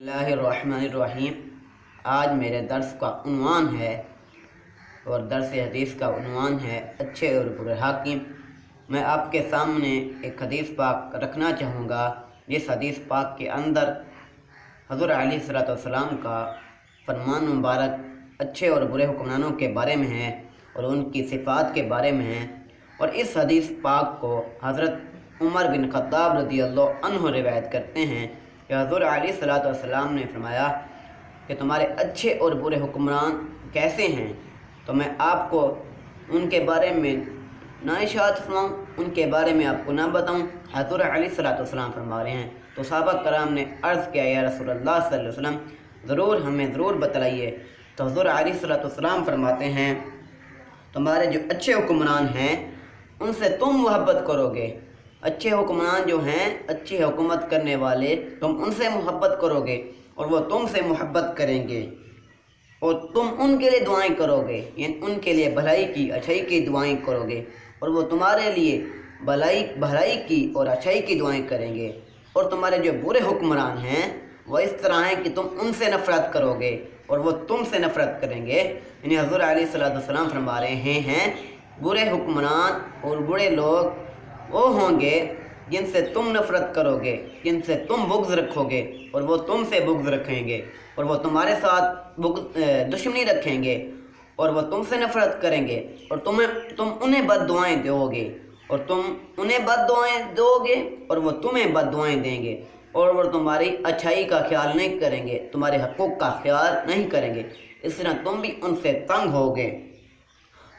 बिस्मिल्लाहिर्रहमानिर्रहीम। आज मेरे दर्स का उन्वान है और दर्स हदीस का उन्वान है अच्छे और बुरे हाकिम। मैं आपके सामने एक हदीस पाक रखना चाहूँगा जिस हदीस पाक के अंदर हज़रत अलैहिस्सलाम का फरमान मुबारक अच्छे और बुरे हुक्मरानों के बारे में है और उनकी सिफ़ात के बारे में है। और इस हदीस पाक को हज़रत उमर बिन ख़त्ताब रज़ियल्लाहु अन्हु रिवायत करते हैं कि हज़रत अलैहिस्सलाम ने फरमाया कि तुम्हारे अच्छे और बुरे हुक्मरान कैसे हैं, तो मैं आपको उनके बारे में ना इशाअत फरमाऊँ, उनके बारे में आपको ना बताऊँ। हज़रत अलैहिस्सलाम फरमा रहे हैं तो सहाबा कराम ने अर्ज़ किया, या रसूलल्लाह सल्लल्लाहु अलैहि वसल्लम ज़रूर हमें ज़रूर बतलाइए। तो हज़रत अलैहिस्सलाम फरमाते हैं तुम्हारे जो अच्छे हुक्मरान हैं उनसे तुम मोहब्बत करोगे। अच्छे हुक्मरान जो हैं, अच्छी हुकूमत करने वाले, तुम उनसे मोहब्बत करोगे और वो तुमसे मोहब्बत करेंगे और तुम उनके लिए दुआएं करोगे, यानी उनके लिए भलाई की अच्छाई की दुआएं करोगे और वो तुम्हारे लिए भलाई की और अच्छाई की दुआएं करेंगे। और तुम्हारे जो बुरे हुक्मरान हैं वो इस तरह हैं कि तुम उनसे नफ़रत करोगे और वो तुमसे नफ़रत करेंगे। यानी हज़रत अलैहिस्सलाम फरमा रहे हैं बुरे हुक्मरान और बुरे लोग वो होंगे जिनसे तुम नफ़रत करोगे, जिनसे तुम बुग़्ज़ रखोगे और वो तुमसे बुग़्ज़ रखेंगे और वो तुम्हारे साथ दुश्मनी रखेंगे और वो तुमसे नफ़रत करेंगे और तुम उन्हें बद्दुआएं दोगे और तुम उन्हें बद्दुआएं दोगे और वो तुम्हें बद्दुआएं देंगे और वो तुम्हारी अच्छाई का ख्याल नहीं करेंगे, तुम्हारे हक़ूक़ का ख्याल नहीं करेंगे। इस तरह तुम भी उनसे तंग होगे।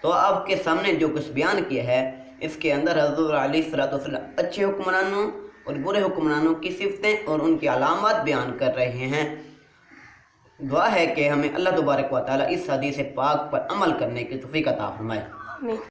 तो आपके सामने जो कुछ बयान किया है इसके अंदर हज़रत अलैहिस्सलाम अच्छे हुक्मरानों और बुरे हुक्मरानों की सिफ़तें और उनकी अलामत बयान कर रहे हैं। दुआ है कि हमें अल्लाह तबारक व तआला इस हदीस पाक पर अमल करने की तौफ़ीक़ अता फ़रमाए।